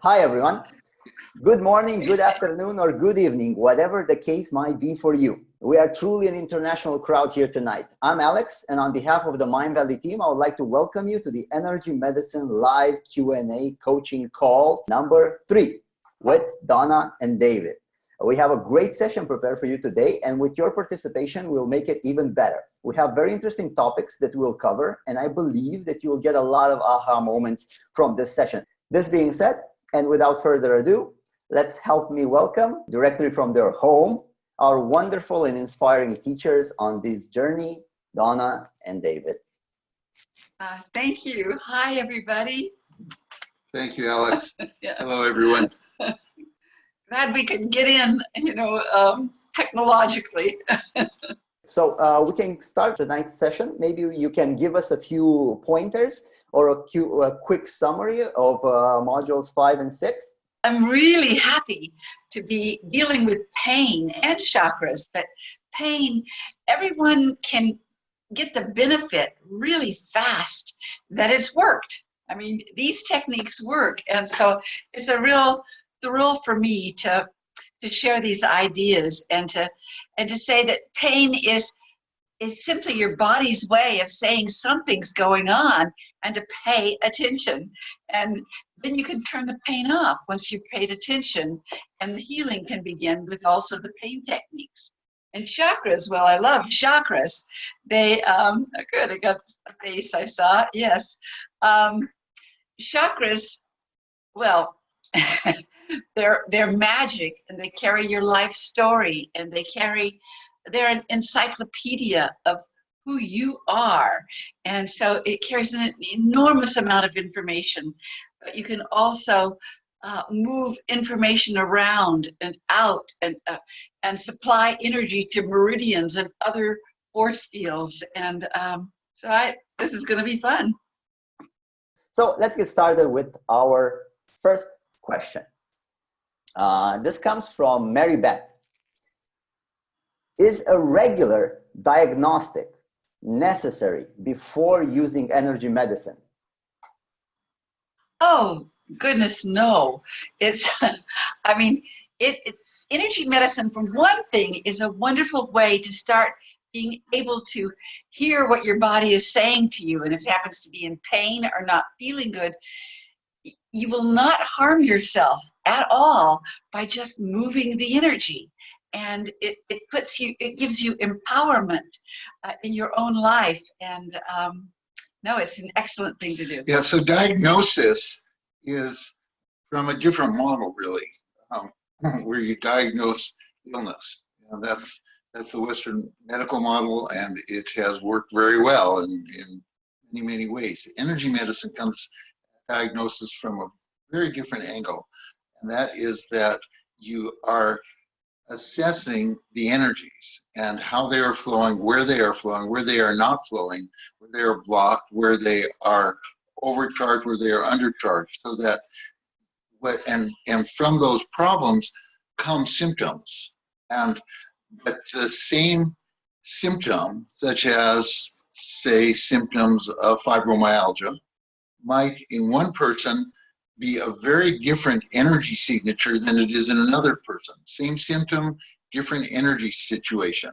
Hi, everyone. Good morning, good afternoon, or good evening, whatever the case might be for you. We are truly an international crowd here tonight. I'm Alex, and on behalf of the Mind Valley team, I would like to welcome you to the Energy Medicine Live Q&A coaching call number 3 with Donna and David. We have a great session prepared for you today, and with your participation, we'll make it even better. We have very interesting topics that we'll cover, and I believe that you will get a lot of aha moments from this session. This being said, and without further ado, let's help me welcome, directly from their home, our wonderful and inspiring teachers on this journey, Donna and David. Thank you. Hi, everybody. Thank you, Alex. Yeah. Hello, everyone. Glad we could get in, technologically. So we can start tonight's session. Maybe you can give us a few pointers or a quick summary of modules 5 and 6. I'm really happy to be dealing with pain and chakras, but pain, everyone can get the benefit really fast that it's worked. I mean, these techniques work, and so it's a real thrill for me to share these ideas and to say that pain is simply your body's way of saying something's going on and to pay attention. And then you can turn the pain off once you've paid attention, and the healing can begin with also the pain techniques. And chakras, well, I love chakras. They, good, I got a face I saw, yes. Chakras, well, they're magic, and they carry your life story, and they're an encyclopedia of who you are. And so it carries an enormous amount of information, but you can also move information around and out and supply energy to meridians and other force fields. And this is going to be fun. So let's get started with our first question. This comes from Mary Beth. Is a regular diagnostic necessary before using energy medicine? Oh, goodness, no. It's, I mean, energy medicine, for one thing, is a wonderful way to start being able to hear what your body is saying to you. And if it happens to be in pain or not feeling good, you will not harm yourself at all by just moving the energy. And it gives you empowerment in your own life. And no, it's an excellent thing to do. Yeah, so diagnosis is from a different model, really, where you diagnose illness. That's the Western medical model, and it has worked very well in many, many ways. Energy medicine comes diagnosis from a very different angle, and that is that you are assessing the energies and how they are flowing, where they are not flowing, where they are blocked, where they are overcharged, where they are undercharged, so that and from those problems come symptoms. But the same symptom, such as, say, symptoms of fibromyalgia, might in one person be a very different energy signature than it is in another person. Same symptom, different energy situation.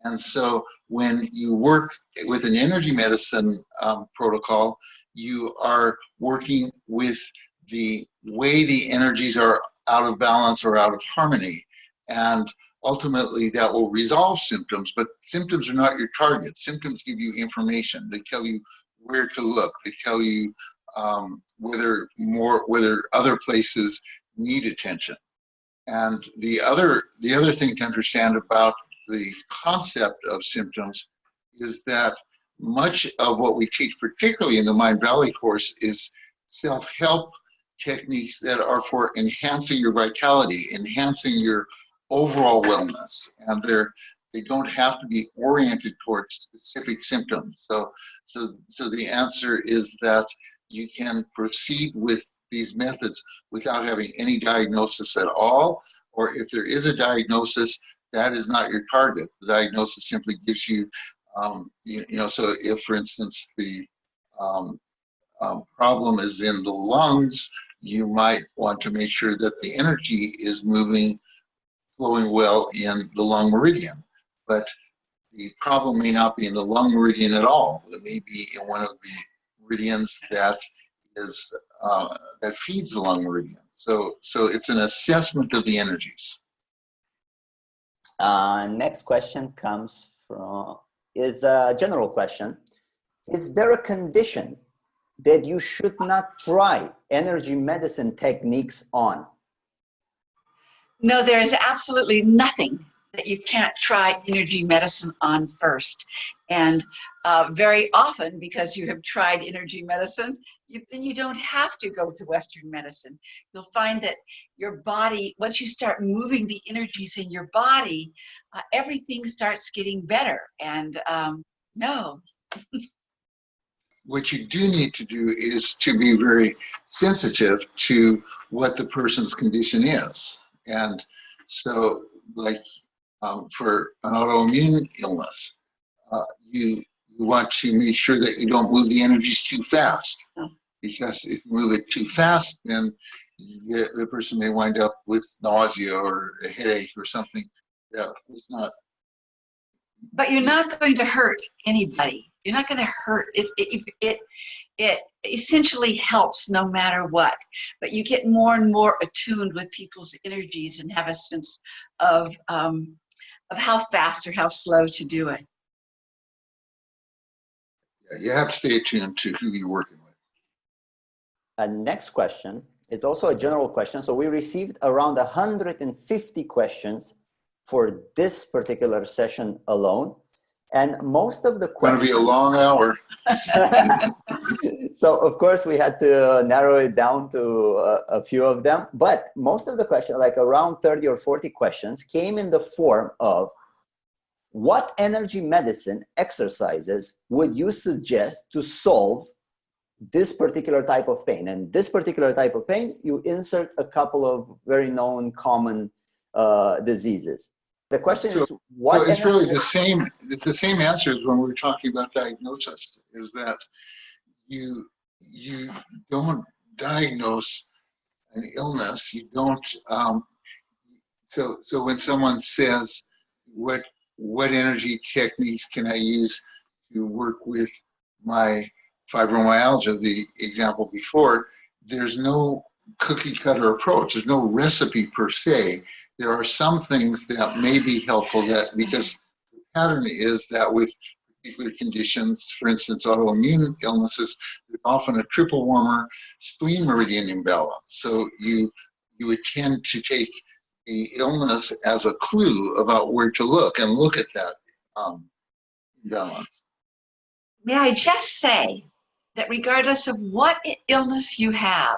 And so when you work with an energy medicine protocol, you are working with the way the energies are out of balance or out of harmony. And ultimately that will resolve symptoms, but symptoms are not your target. Symptoms give you information. They tell you where to look. They tell you whether other places need attention. And the other thing to understand about the concept of symptoms is that much of what we teach, particularly in the Mind Valley course, is self-help techniques that are for enhancing your vitality, enhancing your overall wellness, and they don't have to be oriented towards specific symptoms. So the answer is that you can proceed with these methods without having any diagnosis at all, or if there is a diagnosis, that is not your target. The diagnosis simply gives you, so if, for instance, the problem is in the lungs, you might want to make sure that the energy is flowing well in the lung meridian. But the problem may not be in the lung meridian at all. It may be in one of the meridians that feeds the lung meridian. So it's an assessment of the energies. Next question is a general question. Is there a condition that you should not try energy medicine techniques on? No, there is absolutely nothing that you can't try energy medicine on first. And very often, because you have tried energy medicine, then you don't have to go to Western medicine. You'll find that your body, once you start moving the energies in your body, everything starts getting better. And no. What you do need to do is to be very sensitive to what the person's condition is. And so, like for an autoimmune illness, you want to make sure that you don't move the energies too fast. Because if you move it too fast, then the person may wind up with nausea or a headache or something that was not. But you're not going to hurt anybody. You're not going to hurt. It essentially helps no matter what. But you get more and more attuned with people's energies and have a sense of how fast or how slow to do it. Yeah, you have to stay attuned to who you're working with. Next question is also a general question. So we received around 150 questions for this particular session alone. And most of the questions... It's going to be a long hour. So of course we had to narrow it down to a few of them. But most of the questions, like around 30 or 40 questions, came in the form of what energy medicine exercises would you suggest to solve this particular type of pain? And this particular type of pain, you insert a couple of very known common diseases. The question is, what? So it's really the same. It's the same answer as when we were talking about diagnosis. Is that you don't diagnose an illness. You don't. So when someone says, what energy techniques can I use to work with my fibromyalgia, the example before, there's no cookie cutter approach. There's no recipe per se. There are some things that may be helpful because the pattern is that with particular conditions, for instance, autoimmune illnesses, there's often a triple warmer spleen meridian imbalance. So you would tend to take the illness as a clue about where to look and look at that imbalance. May I just say that regardless of what illness you have,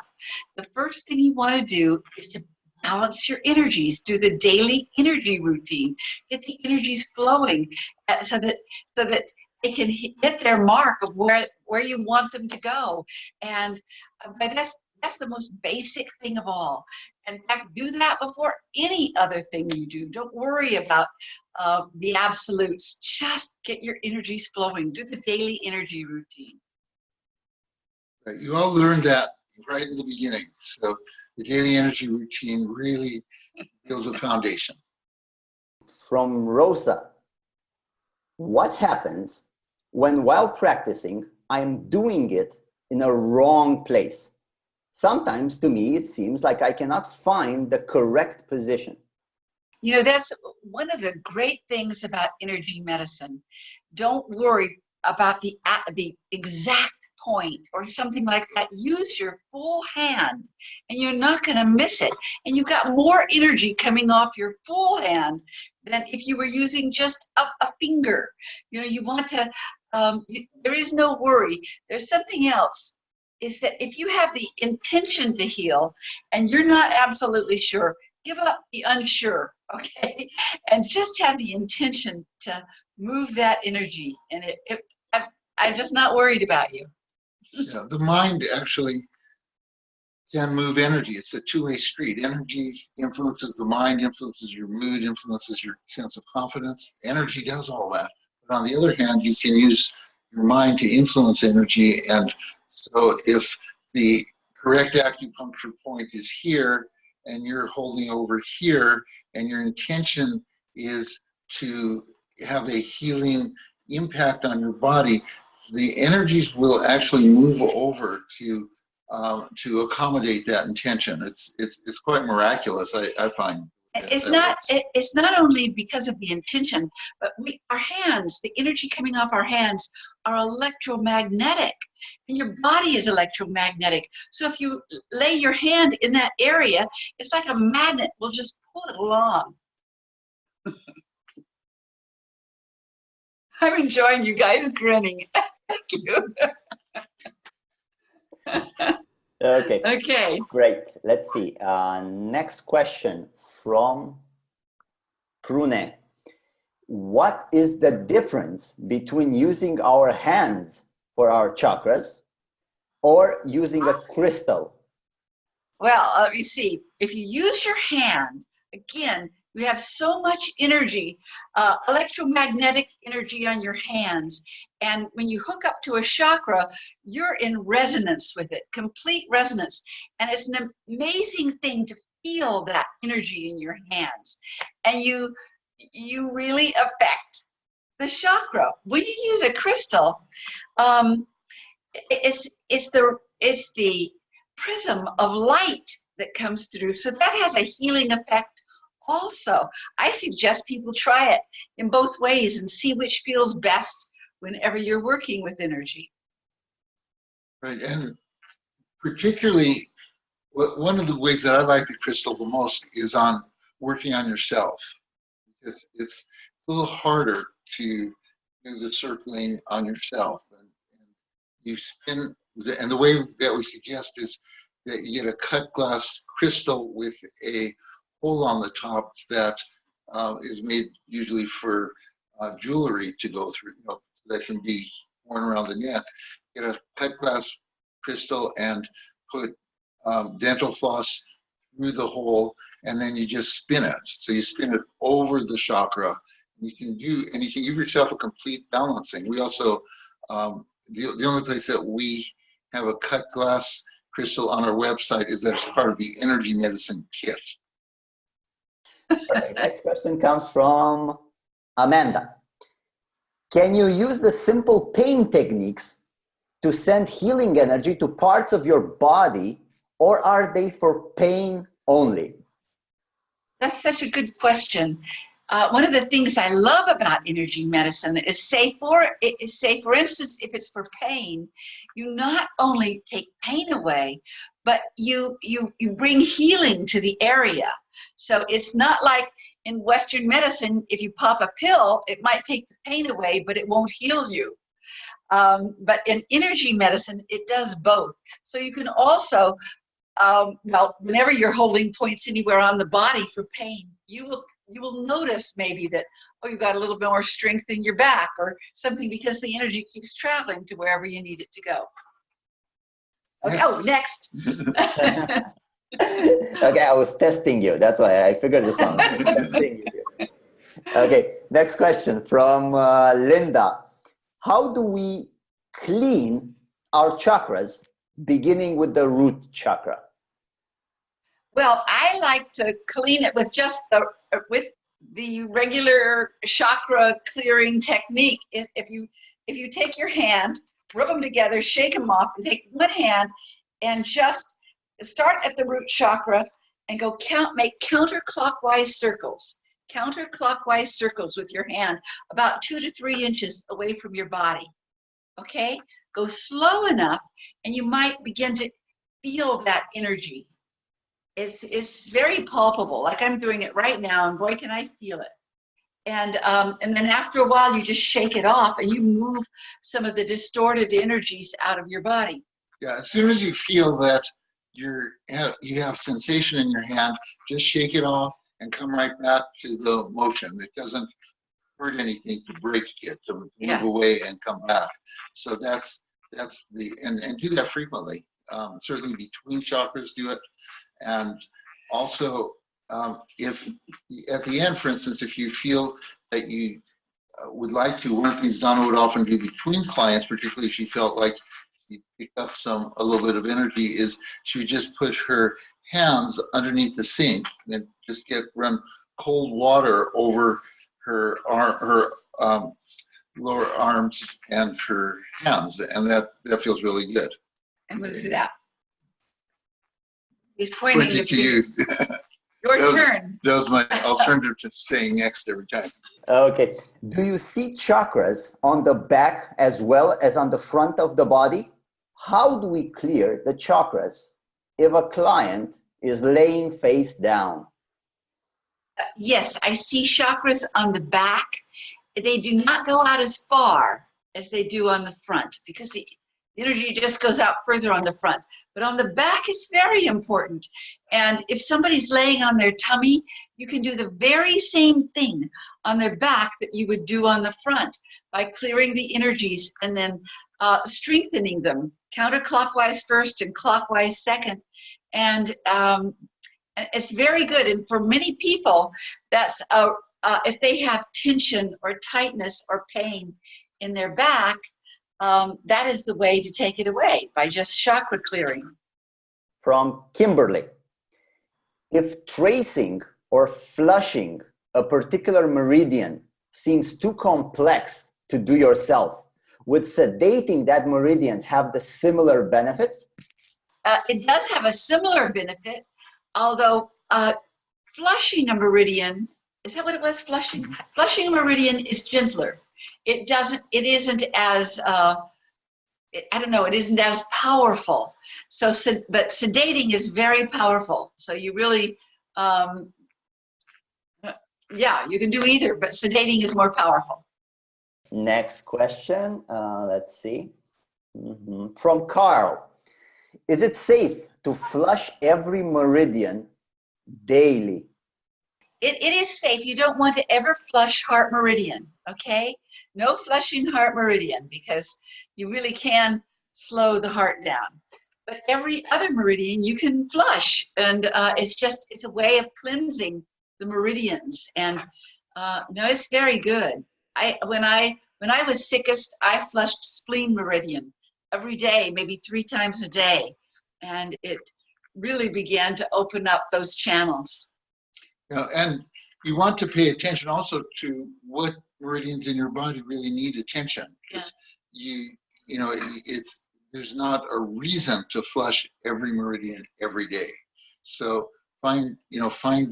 the first thing you want to do is to balance your energies, do the daily energy routine, get the energies flowing so that they can hit their mark of where you want them to go. And that's the most basic thing of all. In fact, do that before any other thing you do. Don't worry about the absolutes. Just get your energies flowing. Do the daily energy routine. You all learned that right in the beginning. So the daily energy routine really builds a foundation. From Rosa, what happens when while practicing, I'm doing it in a wrong place? Sometimes to me, it seems like I cannot find the correct position. You know, that's one of the great things about energy medicine. Don't worry about the exact point or something like that. Use your full hand and you're not going to miss it. And you've got more energy coming off your full hand than if you were using just a finger. You know, you want to, there is no worry. There's something else, is that if you have the intention to heal and you're not absolutely sure, give up the unsure, okay? And just have the intention to move that energy. And I'm just not worried about you. Yeah, the mind actually can move energy. It's a two-way street. Energy influences the mind, influences your mood, influences your sense of confidence. Energy does all that. But on the other hand, you can use your mind to influence energy. And so if the correct acupuncture point is here, and you're holding over here, and your intention is to have a healing impact on your body, the energies will actually move over to accommodate that intention. It's quite miraculous, I find. It's not only because of the intention, but our hands, the energy coming off our hands are electromagnetic, and your body is electromagnetic. So if you lay your hand in that area, it's like a magnet will just pull it along. I'm enjoying you guys grinning. Thank you. Okay. Okay. Great. Let's see. Next question from Prune. What is the difference between using our hands for our chakras or using a crystal? Well, let me see. If you use your hand, again, you have so much energy, electromagnetic energy on your hands. And when you hook up to a chakra, you're in resonance with it, complete resonance. And it's an amazing thing to feel that energy in your hands. And you really affect the chakra. When you use a crystal, it's the prism of light that comes through. So that has a healing effect also. I suggest people try it in both ways and see which feels best whenever you're working with energy. Right, and particularly, one of the ways that I like the crystal the most is on working on yourself. It's a little harder to do the circling on yourself. And you spin, and the way that we suggest is that you get a cut glass crystal with a hole on the top that is made usually for jewelry to go through, that can be worn around the neck. Get a cut glass crystal and put dental floss through the hole, and then you just spin it. So you spin it over the chakra. You can give yourself a complete balancing. We also, the only place that we have a cut glass crystal on our website is that it's part of the energy medicine kit. Perfect. Next question comes from Amanda. Can you use the simple pain techniques to send healing energy to parts of your body, or are they for pain only? That's such a good question. One of the things I love about energy medicine is for instance, if it's for pain, you not only take pain away, but you bring healing to the area. So it's not like in Western medicine, if you pop a pill, it might take the pain away, but it won't heal you. But in energy medicine, it does both. So you can also, whenever you're holding points anywhere on the body for pain, you will notice maybe that, you got a little bit more strength in your back or something, because the energy keeps traveling to wherever you need it to go. Okay, Yes. Next. Okay, I was testing you. That's why I figured this one. Testing you. Okay, next question from Linda. How do we clean our chakras, beginning with the root chakra? Well, I like to clean it with just the regular chakra clearing technique. If you take your hand, rub them together, shake them off, and take one hand and just start at the root chakra and make counterclockwise circles. Counterclockwise circles with your hand, about 2 to 3 inches away from your body. Okay? Go slow enough and you might begin to feel that energy. It's very palpable, like I'm doing it right now, and boy, can I feel it. And then after a while, you just shake it off and you move some of the distorted energies out of your body. Yeah, as soon as you feel that you have sensation in your hand, just shake it off and come right back to the motion. It doesn't hurt anything to break it, to move away and come back. So that's and do that frequently. Certainly between chakras, do it. And also, if at the end, for instance, if you feel that you would like to, one of the things Donna would often do between clients, particularly if she felt like she picked up a little bit of energy, is she would just put her hands underneath the sink and just run cold water over her lower arms and her hands, and that feels really good. And what is that? He's pointing to you. Your turn. That was my alternative to saying next every time. Okay. Do you see chakras on the back as well as on the front of the body? How do we clear the chakras if a client is laying face down? Yes, I see chakras on the back. They do not go out as far as they do on the front because the energy just goes out further on the front. But on the back is very important. And if somebody's laying on their tummy, you can do the very same thing on their back that you would do on the front by clearing the energies and then strengthening them counterclockwise first and clockwise second. And it's very good. And for many people, that's if they have tension or tightness or pain in their back, that is the way to take it away, by just chakra clearing. From Kimberly. If tracing or flushing a particular meridian seems too complex to do yourself, would sedating that meridian have the similar benefits? It does have a similar benefit, although flushing a meridian, is that what it was, flushing? Flushing a meridian is gentler. It isn't as, it isn't as powerful. But sedating is very powerful. So you really, you can do either, but sedating is more powerful. Next question, let's see. From Carl. Is it safe to flush every meridian daily? It is safe. You don't want to ever flush heart meridian, okay? No flushing heart meridian because you really can slow the heart down. But every other meridian you can flush, and it's a way of cleansing the meridians. And no, it's very good. When I was sickest, I flushed spleen meridian every day, maybe 3 times a day, and it really began to open up those channels. And you want to pay attention also to what meridians in your body really need attention. Because there's not a reason to flush every meridian every day. So find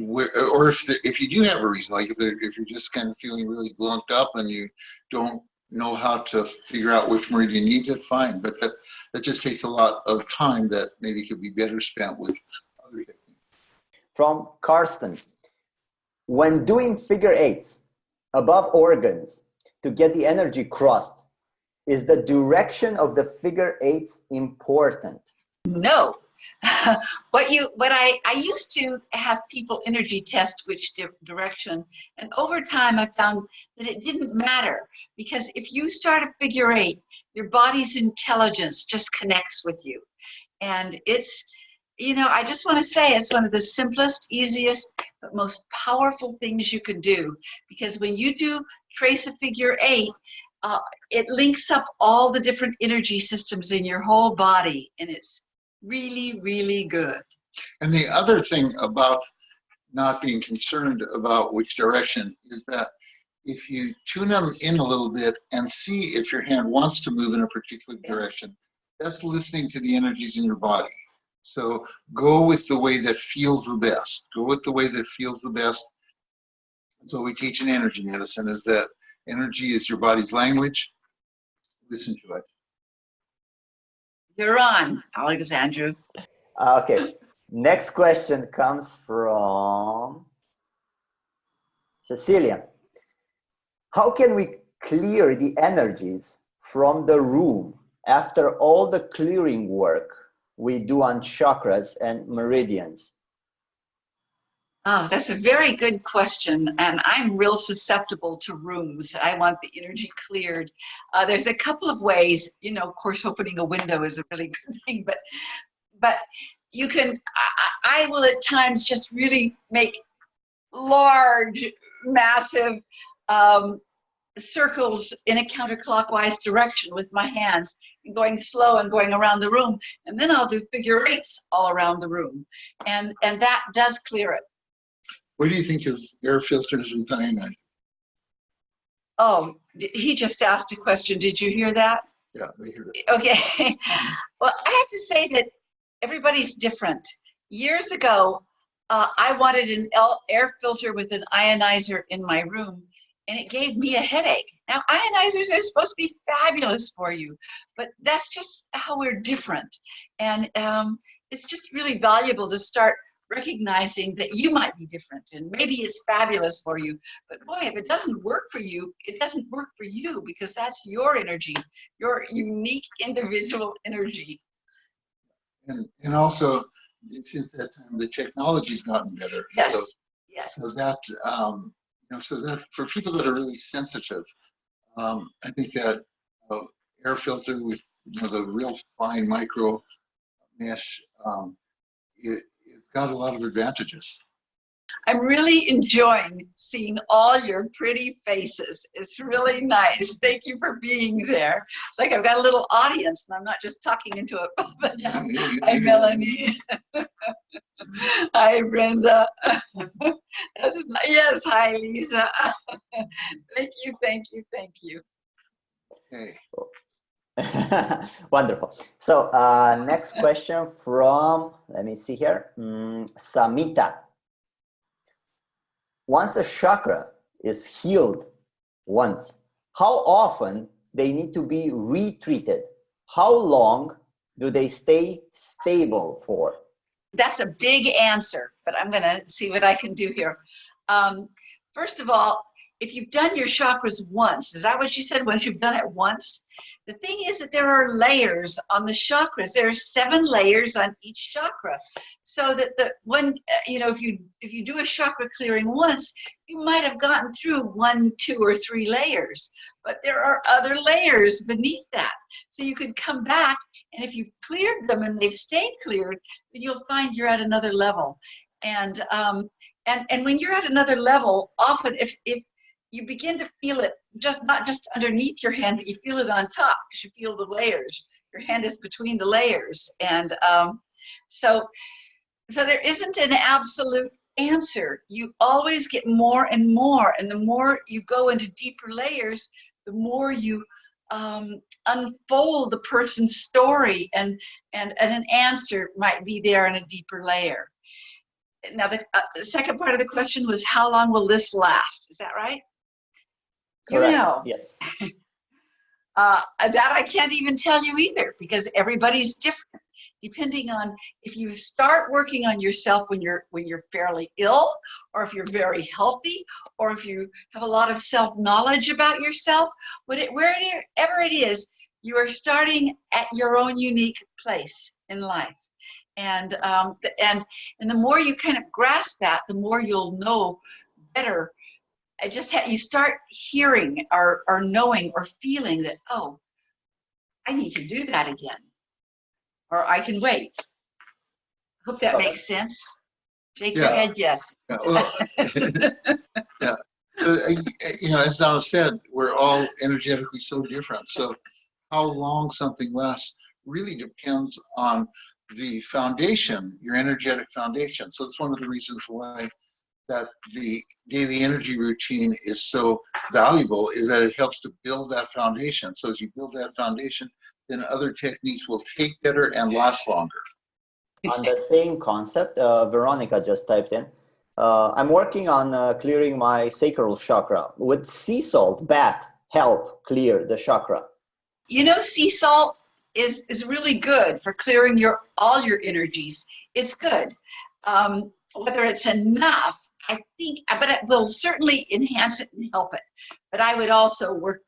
where, or if you do have a reason, like if you're just kind of feeling really glunked up and you don't know how to figure out which meridian needs it, fine. But that just takes a lot of time that maybe could be better spent with other techniques. From Karsten. When doing figure 8s above organs to get the energy crossed, is the direction of the figure 8s important? No. I used to have people energy test which direction, and over time I found that it didn't matter, because if you start a figure 8, your body's intelligence just connects with you. And it's, I just want to say it's one of the simplest, easiest, but most powerful things you can do, because when you do trace a figure 8, it links up all the different energy systems in your whole body, and it's really, really good. And the other thing about not being concerned about which direction is that if you tune them in a little bit and see if your hand wants to move in a particular direction, that's listening to the energies in your body. So go with the way that feels the best. Go with the way that feels the best. That's what we teach in energy medicine, is that energy is your body's language. Listen to it. You're on, Alexandra. Okay. Next question comes from Cecilia. How can we clear the energies from the room after all the clearing work we do on chakras and meridians? Oh, that's a very good question, and I'm real susceptible to rooms. I want the energy cleared. There's a couple of ways, of course, opening a window is a really good thing, but you can, I will at times just really make large, massive circles in a counterclockwise direction with my hands, and going slow and going around the room. And then I'll do figure eights all around the room. And that does clear it. What do you think of air filters with IMED? Oh, he just asked a question. Did you hear that? Yeah, they heard it. Okay. Well, I have to say that everybody's different. Years ago, I wanted an air filter with an ionizer in my room, and it gave me a headache. Now, ionizers are supposed to be fabulous for you, but that's just how we're different. And it's just really valuable to start recognizing that you might be different, and maybe it's fabulous for you, but boy, if it doesn't work for you, it doesn't work for you, because that's your energy, your unique individual energy. And also, since that time, the technology's gotten better. Yes. So, yes. So that so that for people that are really sensitive, I think that air filter with the real fine micro mesh, it's got a lot of advantages. I'm really enjoying seeing all your pretty faces. It's really nice. Thank you for being there. It's like I've got a little audience, and I'm not just talking into a puppet. Hi, Melanie. Hi, Brenda. Yes, hi, Lisa. Thank you, thank you, thank you. Okay. Wonderful. So next question from, let me see here, Samita. Once a chakra is healed once, how often they need to be retreated? How long do they stay stable for? That's a big answer, but I'm going to see what I can do here. First of all, if you've done your chakras once, is that what you said? Once you've done it once? The thing is that there are layers on the chakras. There are 7 layers on each chakra. So that the one, if you do a chakra clearing once, you might have gotten through 1, 2, or 3 layers. But there are other layers beneath that. So you could come back, and if you've cleared them and they've stayed cleared, then you'll find you're at another level. And when you're at another level, often if you begin to feel it, not just underneath your hand, but you feel it on top, because you feel the layers. Your hand is between the layers. And so there isn't an absolute answer. You always get more and more. And the more you go into deeper layers, the more you unfold the person's story, and an answer might be there in a deeper layer. Now, the second part of the question was, how long will this last? Is that right? Correct. Yes. That I can't even tell you either, because everybody's different. Depending on if you start working on yourself when you're fairly ill, or if you're very healthy, or if you have a lot of self-knowledge about yourself, wherever it is, you are starting at your own unique place in life. And the more you kind of grasp that, the more you'll know better. You start hearing or knowing or feeling that, oh, I need to do that again, or I can wait. Hope that makes sense. Shake your head, yes. Yeah, well, yeah. As Donna said, we're all energetically so different. So how long something lasts really depends on the foundation, your energetic foundation. So that's one of the reasons why that the daily energy routine is so valuable, is that it helps to build that foundation. So as you build that foundation, then other techniques will take better and last longer. On the same concept, Veronica just typed in, I'm working on clearing my sacral chakra. Would sea salt bath help clear the chakra? Sea salt is really good for clearing all your energies. It's good. Whether it's enough, I think, but it will certainly enhance it and help it. But I would also work,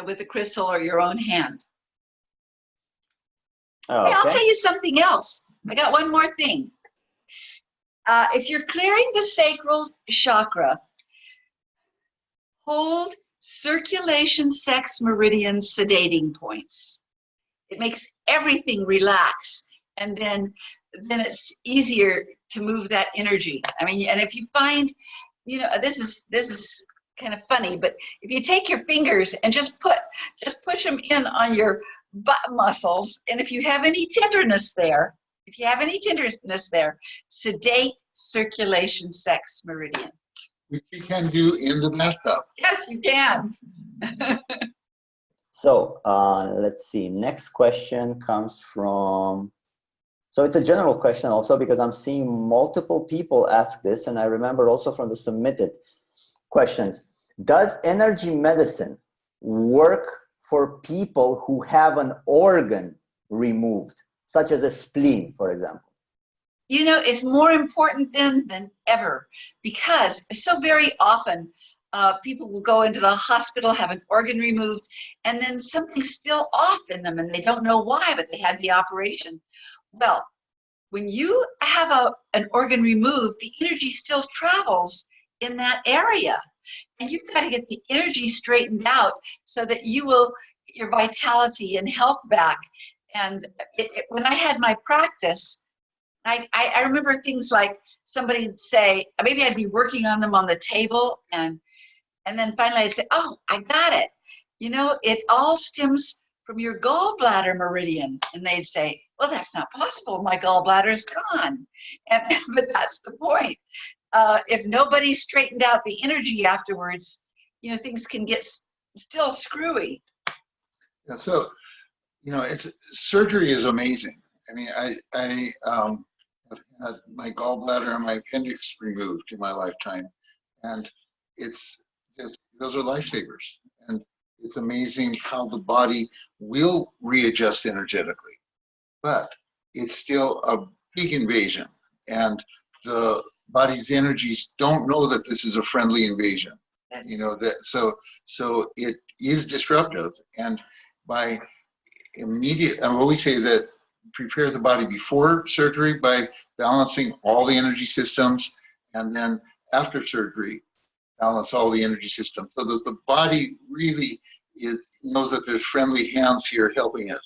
with a crystal or your own hand. Oh, okay. Hey, I'll tell you something else. I got one more thing. If you're clearing the sacral chakra, hold circulation sex meridian sedating points. It makes everything relax, and then it's easier to move that energy. I mean, and if you find, this is kind of funny, but if you take your fingers and just push them in on your butt muscles, and if you have any tenderness there, sedate circulation sex meridian. Which you can do in the bathtub. Yes, you can. So let's see. Next question comes from, so it's a general question also because I'm seeing multiple people ask this, and I remember also from the submitted questions. Does energy medicine work for people who have an organ removed, such as a spleen, for example? You know, it's more important than ever, because so very often people will go into the hospital, have an organ removed, and then something's still off in them and they don't know why, but they had the operation. Well, when you have an organ removed, the energy still travels in that area. And you've got to get the energy straightened out so that you will get your vitality and health back. And when I had my practice, I remember things like somebody would say, maybe I'd be working on them on the table, and then finally I'd say, oh, I got it. You know, it all stems from your gallbladder meridian. And they'd say, well, that's not possible. My gallbladder is gone. But that's the point. If nobody straightened out the energy afterwards, you know, things can get still screwy. Yeah, so, you know, surgery is amazing. I mean, I've had my gallbladder and my appendix removed in my lifetime, and it's just, those are lifesavers. And it's amazing how the body will readjust energetically, but it's still a big invasion, and the body's energies don't know that this is a friendly invasion. Yes. You know, that so it is disruptive, and by immediate, and what we say is that prepare the body before surgery by balancing all the energy systems, and then after surgery balance all the energy systems, so that the body really knows that there's friendly hands here helping it,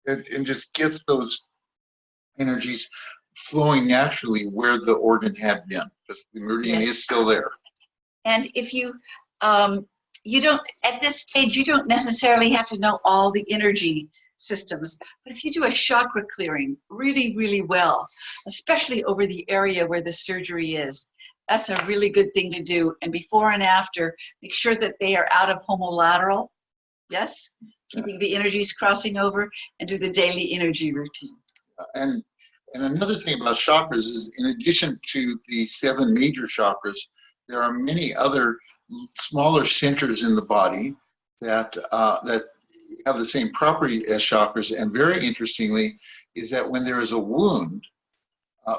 and just gets those energies flowing naturally where the organ had been, because the meridian is still there. And if you you don't, at this stage, you don't necessarily have to know all the energy systems, but if you do a chakra clearing really, really well, especially over the area where the surgery is, that's a really good thing to do. And before and after, make sure that they are out of homolateral, yes, keeping the energies crossing over, and do the daily energy routine. And another thing about chakras is, in addition to the 7 major chakras, there are many other smaller centers in the body that have the same property as chakras. And very interestingly, is that when there is a wound,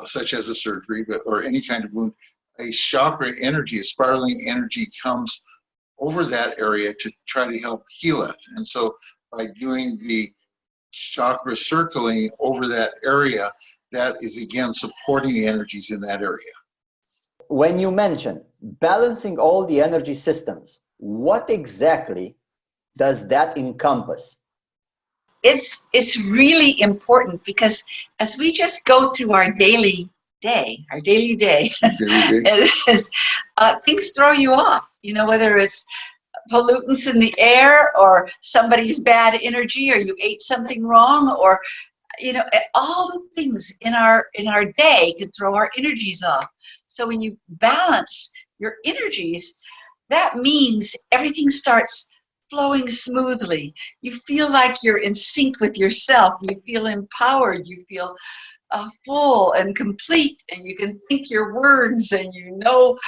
such as a surgery, or any kind of wound, a chakra energy, a spiraling energy, comes over that area to try to help heal it. And so by doing the chakra circling over that area, that is again supporting the energies in that area. When you mention balancing all the energy systems, what exactly does that encompass? It's really important, because as we just go through our daily day, things throw you off. You know, whether it's pollutants in the air, or somebody's bad energy, or you ate something wrong, or you know, all the things in our day can throw our energies off. So when you balance your energies, that means everything starts flowing smoothly. You feel like you're in sync with yourself. You feel empowered. You feel full and complete, and you can think your words, and you know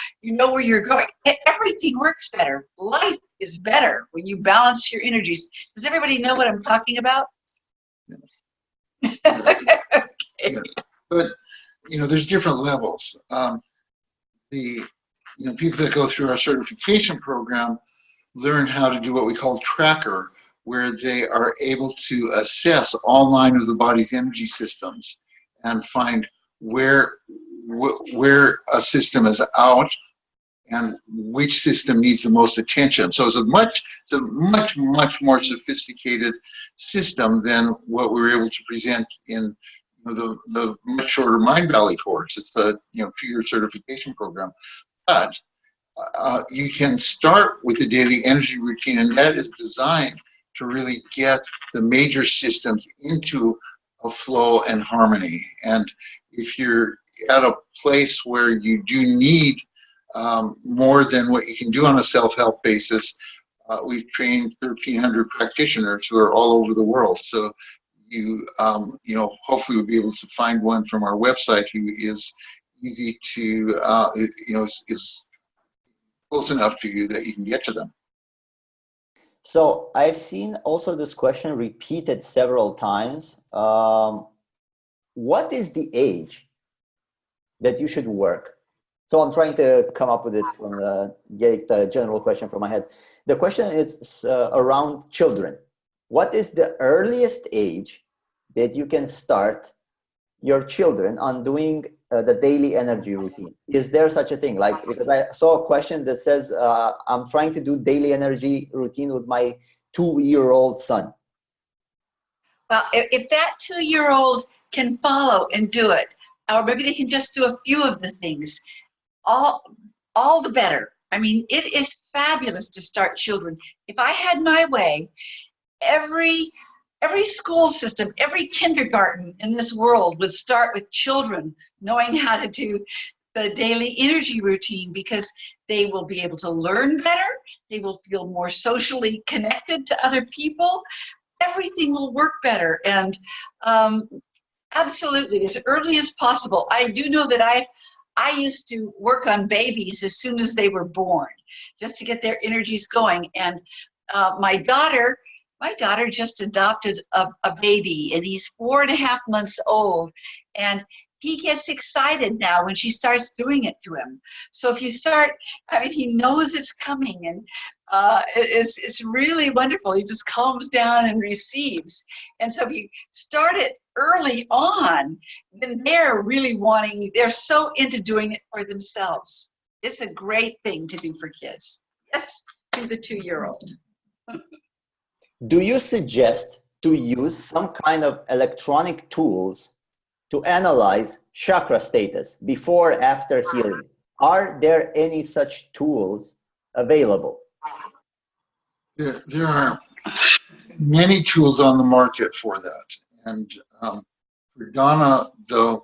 where you're going. Everything works better. Life is better when you balance your energies. Does everybody know what I'm talking about? Yes. Okay. Yeah. But you know, there's different levels. People that go through our certification program learn how to do what we call tracker, where they are able to assess all 9 of the body's energy systems and find where a system is out and which system needs the most attention. So it's a much more sophisticated system than what we were able to present in the much shorter Mind Valley course. It's a 2-year certification program, but you can start with the daily energy routine, and that is designed to really get the major systems into a flow and harmony. And if you're at a place where you do need more than what you can do on a self-help basis, we've trained 1,300 practitioners who are all over the world. So you know, hopefully we'll be able to find one from our website who is easy to, you know, is close enough to you that you can get to them. So I've seen also this question repeated several times. What is the age that you should work? So I'm trying to come up with it from get the general question from my head. The question is around children. What is the earliest age that you can start your children on doing the daily energy routine? Is there such a thing? Like, because I saw a question that says, I'm trying to do daily energy routine with my 2-year-old son. Well, if that 2-year-old can follow and do it, or maybe they can just do a few of the things, all the better. I mean, it is fabulous to start children. If I had my way, every school system, every kindergarten in this world would start with children knowing how to do the daily energy routine, because they will be able to learn better, they will feel more socially connected to other people, everything will work better. And absolutely, as early as possible. I do know that I used to work on babies as soon as they were born, just to get their energies going. And my daughter just adopted a baby, and he's 4.5 months old, and he gets excited now when she starts doing it to him. So if you start, I mean, he knows it's coming, and it's really wonderful. He just calms down and receives. And so if you start it early on, then they're really they're so into doing it for themselves. It's a great thing to do for kids. Yes, to the 2-year-old. Do you suggest to use some kind of electronic tools to analyze chakra status before or after healing? Are there any such tools available? There are many tools on the market for that. And for Donna, the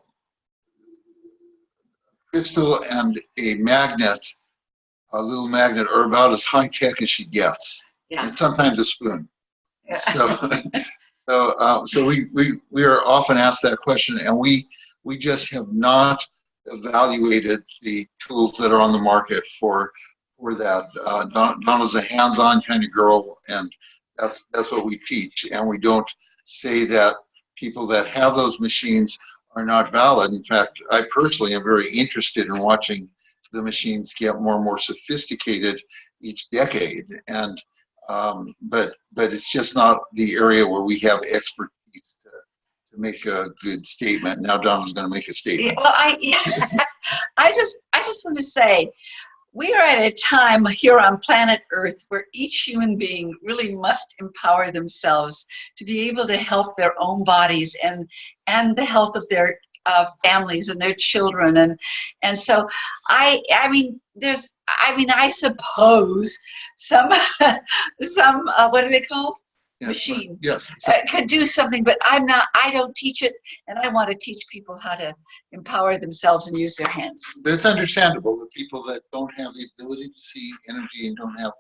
crystal and a magnet, a little magnet, are about as high tech as she gets. Yeah. And sometimes a spoon. Yeah. So we are often asked that question, and we just have not evaluated the tools that are on the market for that. Donna's a hands-on kind of girl, and that's what we teach. And we don't say that people that have those machines are not valid. In fact, I personally am very interested in watching the machines get more and more sophisticated each decade. And but it's just not the area where we have expertise to make a good statement. Now Donna's going to make a statement. Well, I just want to say, we are at a time here on planet Earth where each human being really must empower themselves to be able to help their own bodies and the health of their families and their children. And so I suppose some what are they called? Yes, machine. Yes. Could do something, but I don't teach it, and I want to teach people how to empower themselves and use their hands. But it's understandable that people that don't have the ability to see energy and don't have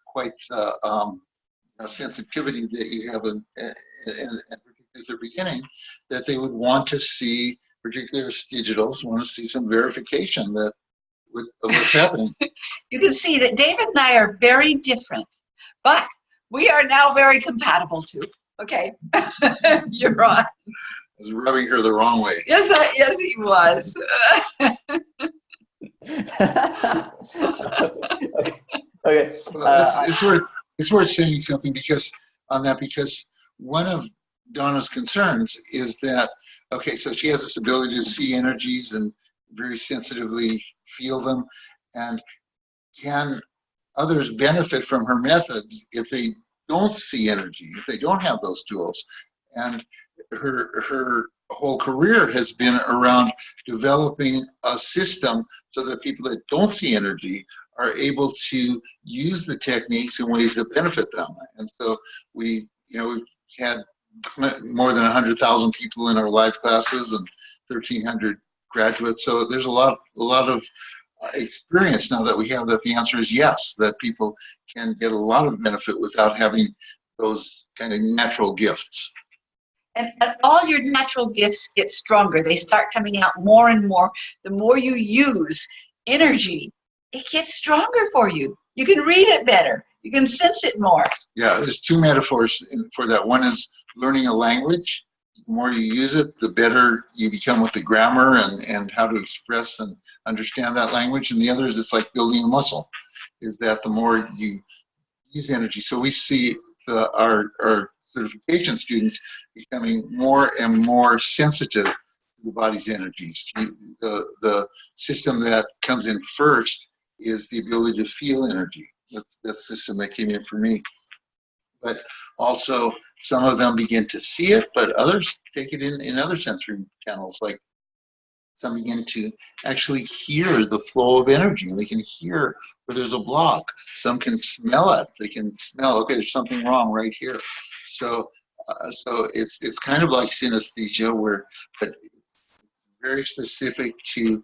quite the sensitivity that you have at the beginning, that they would want to see, particularly as digitals, want to see some verification that of what's happening. You can see that David and I are very different, but we are now very compatible too. Okay, you're right. I was rubbing her the wrong way. Yes, he was. Okay. Well, it's worth saying something because one of Donna's concerns is that, okay, so she has this ability to see energies and very sensitively feel them, and can others benefit from her methods if they don't see energy, if they don't have those tools? And her whole career has been around developing a system so that people that don't see energy are able to use the techniques in ways that benefit them. And so we've had more than 100,000 people in our live classes and 1,300 graduates. So there's a lot of experience now that we have that the answer is yes, that people can get a lot of benefit without having those kind of natural gifts. And all your natural gifts get stronger. They start coming out more and more. The more you use energy, it gets stronger for you. You can read it better. You can sense it more. Yeah, there's two metaphors for that. One is learning a language. The more you use it, the better you become with the grammar and how to express and understand that language. And the other is it's like building a muscle, is that the more you use energy. So we see our certification students becoming more and more sensitive to the body's energies. The system that comes in first is the ability to feel energy. That's the system that came in for me. But also some of them begin to see it, but others take it in other sensory channels. Like some begin to actually hear the flow of energy. They can hear where there's a block. Some can smell it. They can smell, okay, there's something wrong right here. So it's kind of like synesthesia, but it's very specific to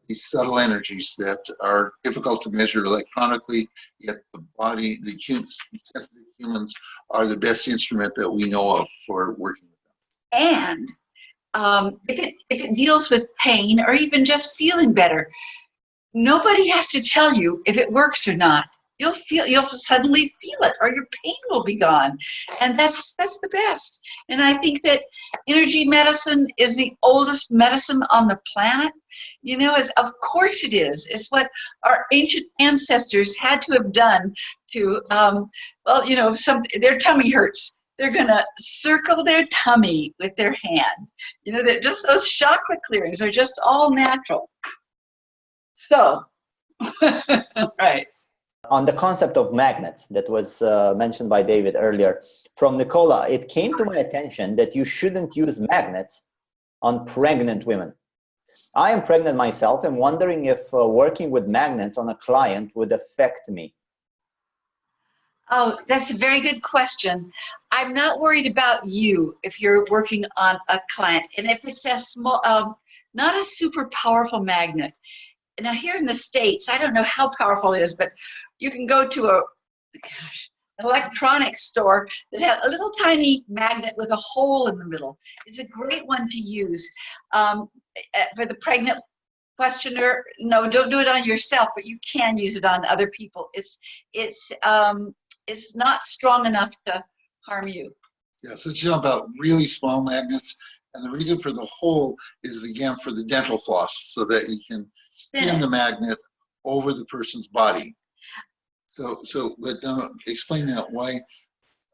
these subtle energies that are difficult to measure electronically, yet the body, the sensitive humans are the best instrument that we know of for working with them. And if it deals with pain or even just feeling better, nobody has to tell you if it works or not. You'll suddenly feel it, or your pain will be gone, and that's the best. And I think that energy medicine is the oldest medicine on the planet. You know, of course it is. It's what our ancient ancestors had to have done to, their tummy hurts. They're gonna circle their tummy with their hand. You know, that just those chakra clearings are just all natural. So, right. On the concept of magnets that was mentioned by David earlier, from Nicola, it came to my attention that you shouldn't use magnets on pregnant women. I am pregnant myself and wondering if working with magnets on a client would affect me. Oh, that's a very good question. I'm not worried about you if you're working on a client, and if it's a small, not a super powerful magnet. Now here in the States, I don't know how powerful it is, but you can go to an electronics store that has a little tiny magnet with a hole in the middle. It's a great one to use. For the pregnant questioner, no, don't do it on yourself, but you can use it on other people. It's not strong enough to harm you. Yeah, so it's about really small magnets. And the reason for the hole is, again, for the dental floss, so that you can spin the magnet over the person's body. So but explain that, why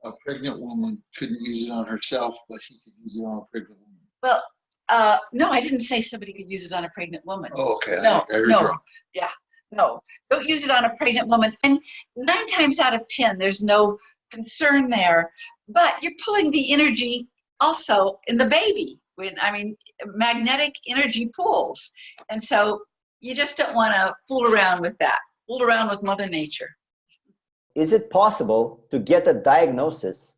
a pregnant woman couldn't use it on herself, but she could use it on a pregnant woman. Well, no, I didn't say somebody could use it on a pregnant woman. Oh, okay. No, I heard wrong. Yeah, no. Don't use it on a pregnant woman. And 9 times out of 10, there's no concern there. But you're pulling the energy also in the baby. Magnetic energy pulls. And so you just don't want to fool around with that. Fool around with Mother Nature. Is it possible to get a diagnosis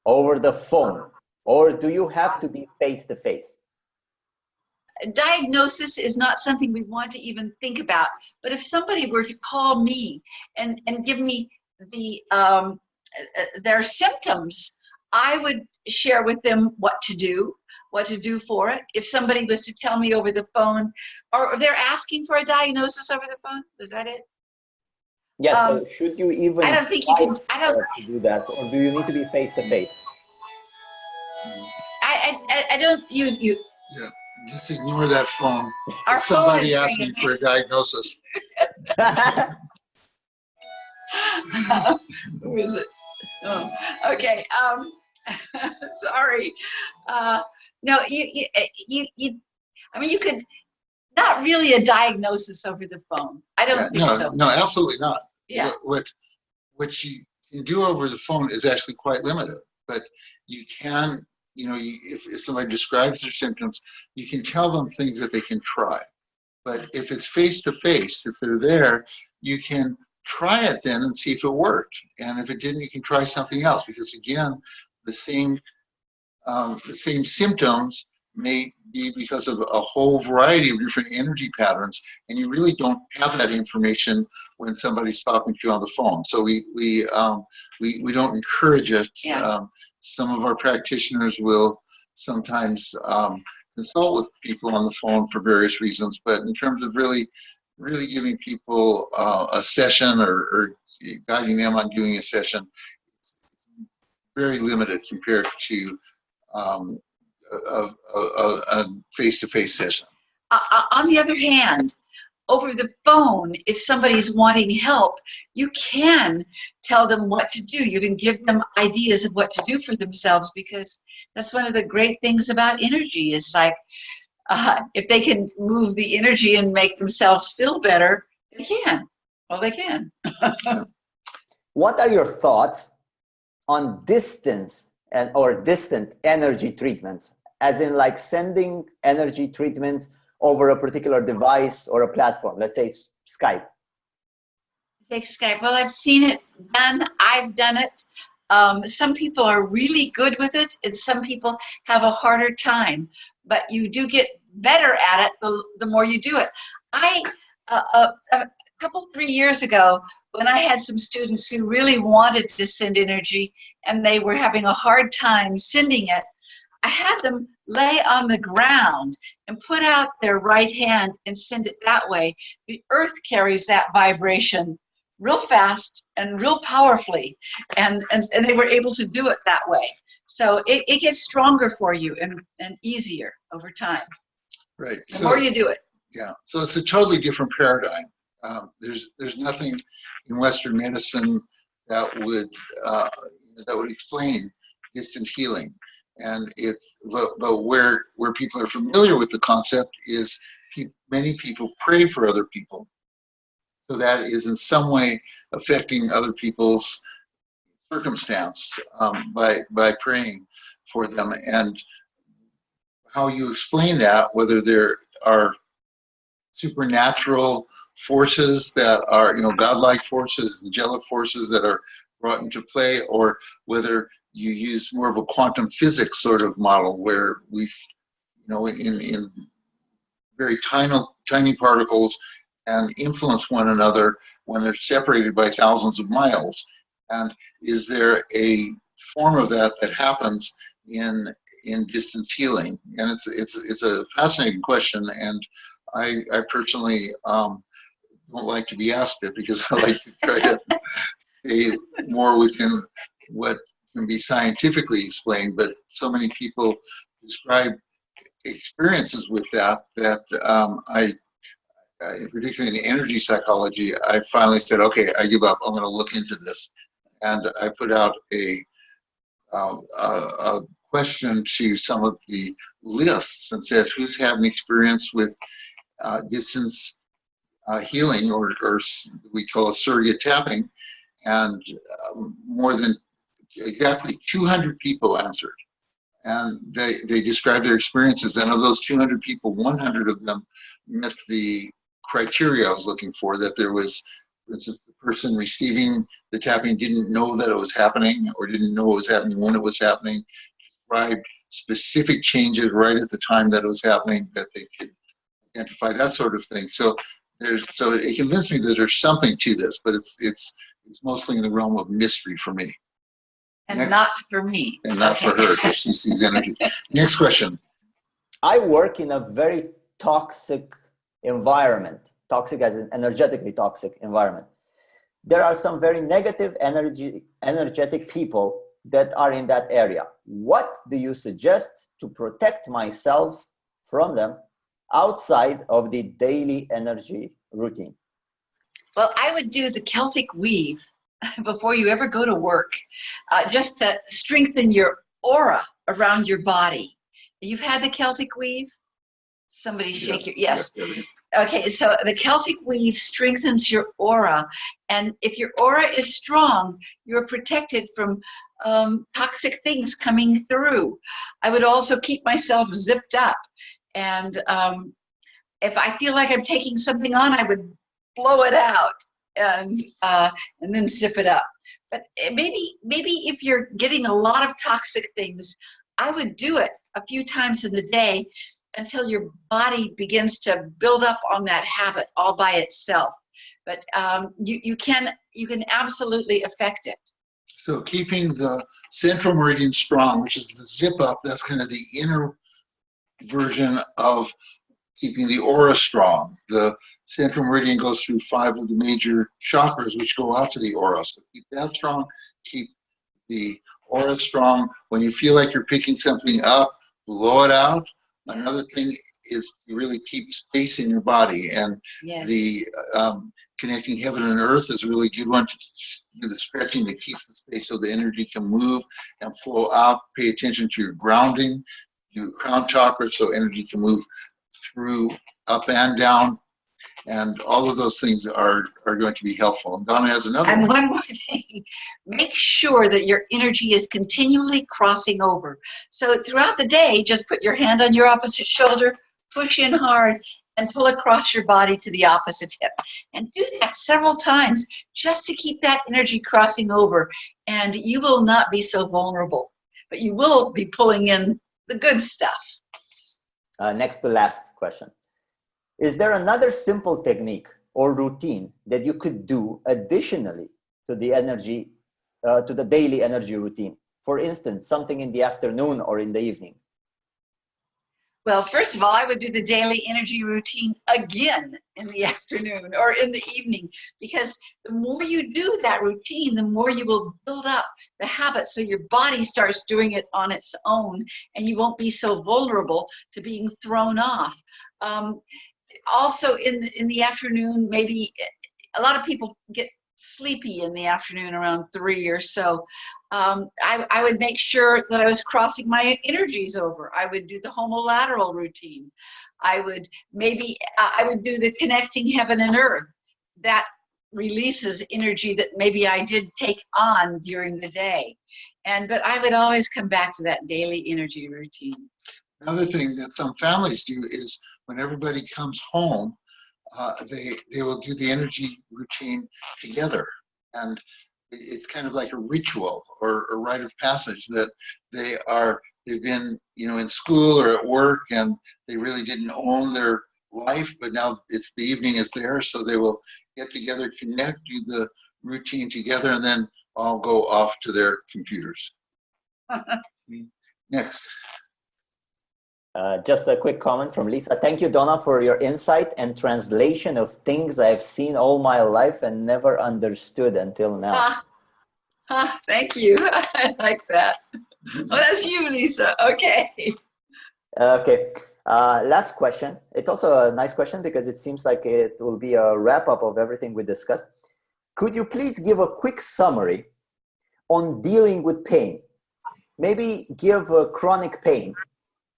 over the phone, or do you have to be face-to-face? Diagnosis is not something we want to even think about. But if somebody were to call me and give me their symptoms, I would share with them what to do for it. If somebody was to tell me over the phone, or they're asking for a diagnosis over the phone, was that it? Yes, so should you even I don't think you can, to do that, or do you need to be face-to-face? I don't, you. Yeah, just ignore that phone. Our Somebody phone is asking for a diagnosis. Who is it? Oh, okay. Sorry. No, you could, not really a diagnosis over the phone. I don't think so. No, absolutely not. Yeah. What you can do over the phone is actually quite limited, but you can, if somebody describes their symptoms, you can tell them things that they can try. But if it's face-to-face, if they're there, you can try it then and see if it worked. And if it didn't, you can try something else, because again, the same symptoms may be because of a whole variety of different energy patterns, and you really don't have that information when somebody's talking to you on the phone. So we don't encourage it. Yeah. Some of our practitioners will sometimes consult with people on the phone for various reasons, but in terms of really giving people a session or guiding them on doing a session, it's very limited compared to a face-to-face session. On the other hand, over the phone, if somebody's wanting help, you can tell them what to do. You can give them ideas of what to do for themselves, because that's one of the great things about energy. Is like, if they can move the energy and make themselves feel better, they can. Well, they can. What are your thoughts on distance or distant energy treatments, as in like sending energy treatments over a particular device or a platform, let's say Skype? Take Skype. Well, I've seen it done. I've done it. Some people are really good with it, and some people have a harder time. But you do get better at it the more you do it. A couple, 3 years ago, when I had some students who really wanted to send energy and they were having a hard time sending it, I had them lay on the ground and put out their right hand and send it that way. The earth carries that vibration real fast and real powerfully, and they were able to do it that way. So it gets stronger for you and easier over time. Right. The more you do it. Yeah. So it's a totally different paradigm. There's nothing in Western medicine that would explain distant healing, and but where people are familiar with the concept is many people pray for other people, so that is in some way affecting other people's circumstance by praying for them. And how you explain that, whether there are supernatural forces that are, godlike forces, angelic forces that are brought into play, or whether you use more of a quantum physics sort of model where we've, in very tiny particles and influence one another when they're separated by thousands of miles. And is there a form of that happens in distance healing? And it's a fascinating question, and I personally don't like to be asked it, because I like to try to stay more within what can be scientifically explained. But so many people describe experiences with that I particularly in energy psychology, I finally said, okay, I give up. I'm going to look into this, and I put out a question to some of the lists and said, who's had an experience with distance healing, or we call it surrogate tapping, and more than exactly 200 people answered, and they described their experiences, and of those 200 people, 100 of them met the criteria I was looking for, that there was, for instance, the person receiving the tapping didn't know that it was happening, or didn't know it was happening when it was happening, described specific changes right at the time that it was happening that they could identify, that sort of thing. So it convinced me that there's something to this, but it's mostly in the realm of mystery for me. And not for me. And not for her, because she sees energy. Next question. I work in a very toxic environment, toxic as in energetically toxic environment. There are some very negative energetic people that are in that area. What do you suggest to protect myself from them outside of the daily energy routine? Well, I would do the Celtic weave before you ever go to work, just to strengthen your aura around your body. You've had the Celtic weave? Somebody shake your, yes. Okay, so the Celtic weave strengthens your aura, and if your aura is strong, you're protected from toxic things coming through. I would also keep myself zipped up, and if I feel like I'm taking something on, I would blow it out and then zip it up. But maybe if you're getting a lot of toxic things, I would do it a few times in the day until your body begins to build up on that habit all by itself. But you can absolutely affect it. So keeping the central meridian strong, which is the zip up, that's kind of the inner version of keeping the aura strong. The central meridian goes through 5 of the major chakras, which go out to the aura. So keep that strong, keep the aura strong. When you feel like you're picking something up, blow it out. Another thing is to really keep space in your body, and Yes. the connecting heaven and earth is a really good one to do the stretching that keeps the space so the energy can move and flow out. Pay attention to your grounding, your crown chakra, so energy can move through up and down, and all of those things are going to be helpful. And Donna has another And one. one more thing, make sure that your energy is continually crossing over. So throughout the day, just put your hand on your opposite shoulder, push in hard, and pull across your body to the opposite hip. And do that several times just to keep that energy crossing over, and you will not be so vulnerable, but you will be pulling in the good stuff. Next to last question. Is there another simple technique or routine that you could do additionally to the energy, to the daily energy routine? For instance, something in the afternoon or in the evening? Well, first of all, I would do the daily energy routine again in the afternoon or in the evening, because the more you do that routine, the more you will build up the habit, so your body starts doing it on its own, and you won't be so vulnerable to being thrown off. Also, in the afternoon, maybe a lot of people get sleepy in the afternoon around 3 or so. I would make sure that I was crossing my energies over. I would do the homolateral routine. I would do the connecting heaven and earth. That releases energy that maybe I did take on during the day. But I would always come back to that daily energy routine. Another thing that some families do is when everybody comes home, they will do the energy routine together, and it's kind of like a ritual or a rite of passage that they've been in school or at work, and they really didn't own their life, but now it's the evening is there, so they will get together, connect, do the routine together, and then all go off to their computers. Next. Just a quick comment from Lisa. Thank you, Donna, for your insight and translation of things I've seen all my life and never understood until now. Thank you. I like that. Well, that's you, Lisa. Okay. Okay. Last question. It's also a nice question because it seems like it will be a wrap-up of everything we discussed. Could you please give a quick summary on dealing with pain? Maybe give a chronic pain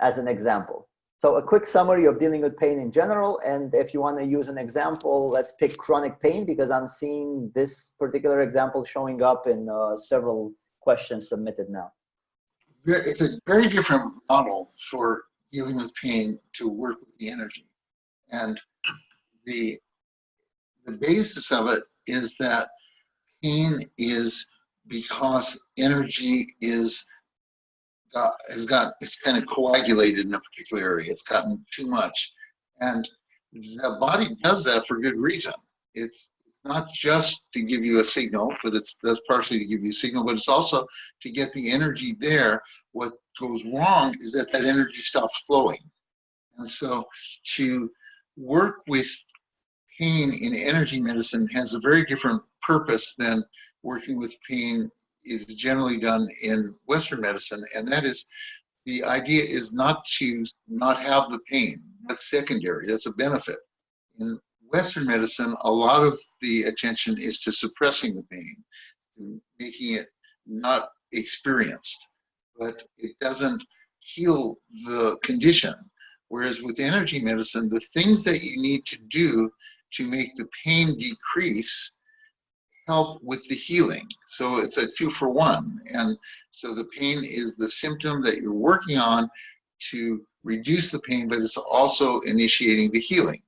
as an example. So a quick summary of dealing with pain in general, and if you want to use an example, let's pick chronic pain, because I'm seeing this particular example showing up in several questions submitted now. It's a very different model for dealing with pain to work with the energy. And the basis of it is that pain is because energy it's kind of coagulated in a particular area. It's gotten too much, and the body does that for good reason. It's not just to give you a signal, but that's partially to give you a signal, but it's also to get the energy there. What goes wrong is that energy stops flowing, and so to work with pain in energy medicine has a very different purpose than working with pain is generally done in Western medicine, and that is, the idea is not to not have the pain. That's secondary, that's a benefit. In Western medicine, a lot of the attention is to suppressing the pain, to making it not experienced, but it doesn't heal the condition. Whereas with energy medicine, the things that you need to do to make the pain decrease help with the healing. So it's a 2-for-1. And so the pain is the symptom that you're working on to reduce the pain, but it's also initiating the healing.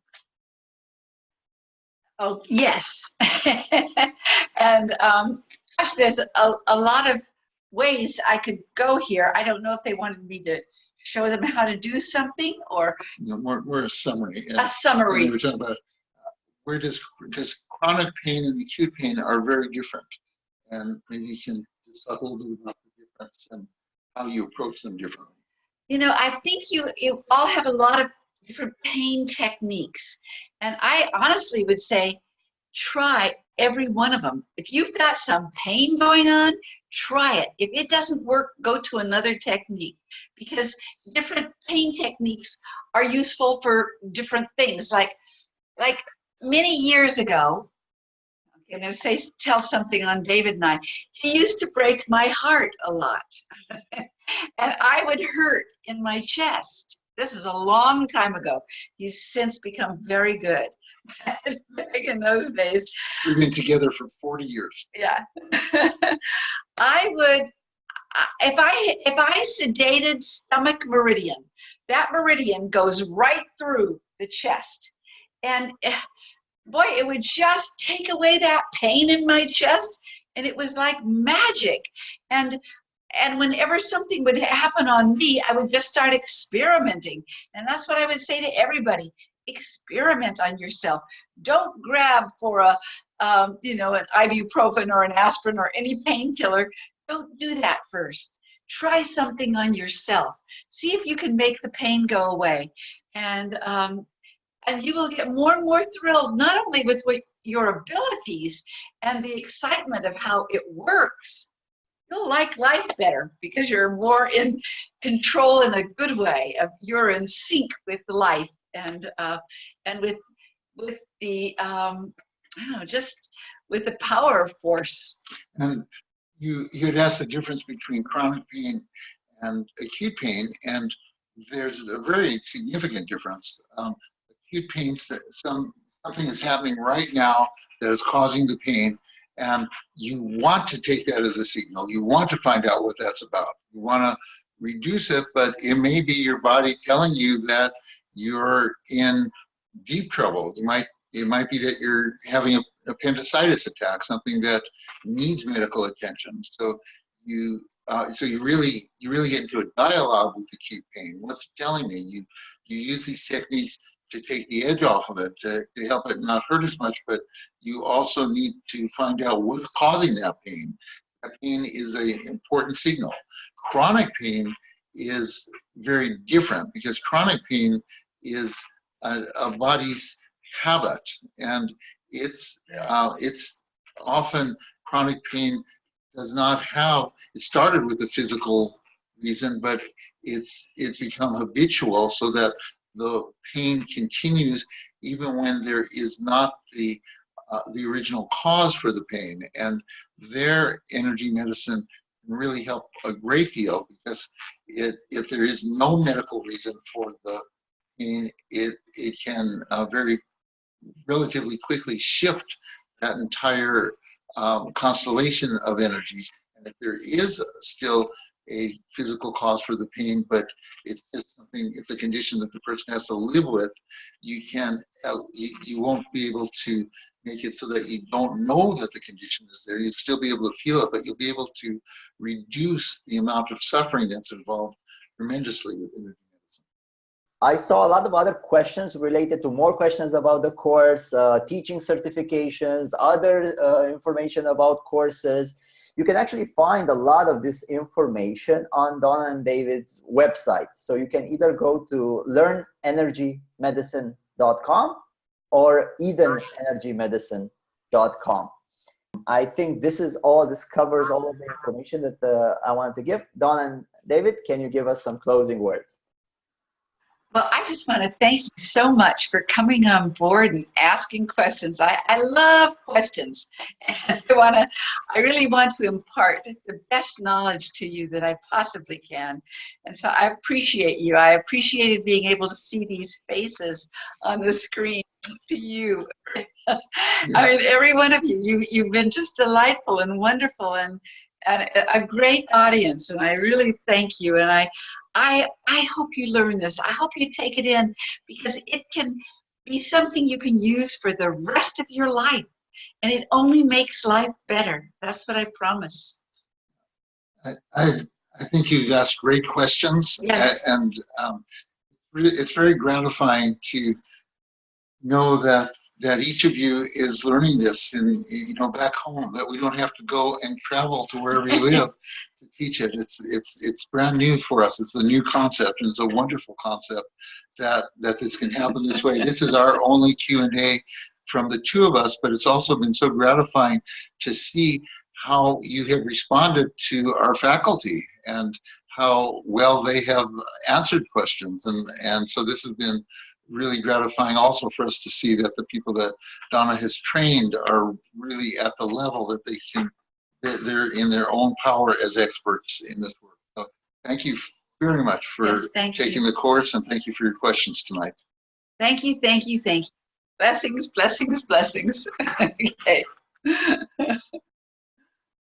Oh, yes. And gosh, there's a lot of ways I could go here. I don't know if they wanted me to show them how to do something or More a summary. a summary. We were talking about where does chronic pain and acute pain are very different, and maybe you can just talk a little bit about the difference and how you approach them differently. You know, I think you all have a lot of different pain techniques, and I honestly would say try every one of them. If you've got some pain going on, try it. If it doesn't work, go to another technique, because different pain techniques are useful for different things. Like many years ago, okay, I'm going to tell something on David and I. He used to break my heart a lot, and I would hurt in my chest. This was a long time ago. He's since become very good. Back in those days, We've been together for 40 years. yeah. I would, if I sedated stomach meridian, that meridian goes right through the chest, and boy, it would just take away that pain in my chest, and it was like magic. And whenever something would happen on me, I would just start experimenting. And that's what I would say to everybody. Experiment on yourself. Don't grab for an ibuprofen or an aspirin or any painkiller. Don't do that first. Try something on yourself. See if you can make the pain go away. And you will get more and more thrilled, not only with your abilities and the excitement of how it works. You'll like life better because you're more in control in a good way. You're in sync with life and with the I don't know, just with the power of force. And you had asked the difference between chronic pain and acute pain, and there's a very significant difference. Acute pain, something is happening right now that is causing the pain, and you want to take that as a signal. You want to find out what that's about. You want to reduce it, but it may be your body telling you that you're in deep trouble. It might be that you're having an appendicitis attack, something that needs medical attention. So you really get into a dialogue with acute pain. What's it telling me? You use these techniques to take the edge off of it, to help it not hurt as much, but you also need to find out what's causing that pain. That pain is an important signal. Chronic pain is very different because chronic pain is a body's habit, and it's often chronic pain does not have, it started with a physical reason, but it's become habitual so that the pain continues even when there is not the original cause for the pain. And their energy medicine can really help a great deal because if there is no medical reason for the pain, it can relatively quickly shift that entire constellation of energy. And if there is still a physical cause for the pain, but it's just something, it's a condition that the person has to live with, you won't be able to make it so that you don't know that the condition is there. You'll still be able to feel it, but you'll be able to reduce the amount of suffering that's involved tremendously with energy medicine. I saw a lot of other questions related to more questions about the course, teaching certifications, other information about courses. You can actually find a lot of this information on Donna and David's website. So you can either go to learnenergymedicine.com or edenenergymedicine.com. I think this covers all of the information that I wanted to give. Donna and David, can you give us some closing words? Well, I just want to thank you so much for coming on board and asking questions. I love questions, and I really want to impart the best knowledge to you that I possibly can. And so I appreciate you. I appreciated being able to see these faces on the screen to you. I mean, every one of you, you've been just delightful and wonderful, and and a great audience, and I really thank you. And I hope you learn this. I hope you take it in, because it can be something you can use for the rest of your life, and it only makes life better. That's what I promise. I think you've asked great questions, Yes. and it's very gratifying to know that each of you is learning this back home, that we don't have to go and travel to wherever you live to teach it. It's brand new for us. It's a new concept, and it's a wonderful concept that this can happen this way. This is our only Q&A from the two of us, but it's also been so gratifying to see how you have responded to our faculty and how well they have answered questions, and so this has been really gratifying also for us to see that the people that Donna has trained are really at the level that they're in their own power as experts in this work. So thank you very much for taking the course, and thank you for your questions tonight. Thank you, thank you, thank you. Blessings, blessings, blessings. Okay.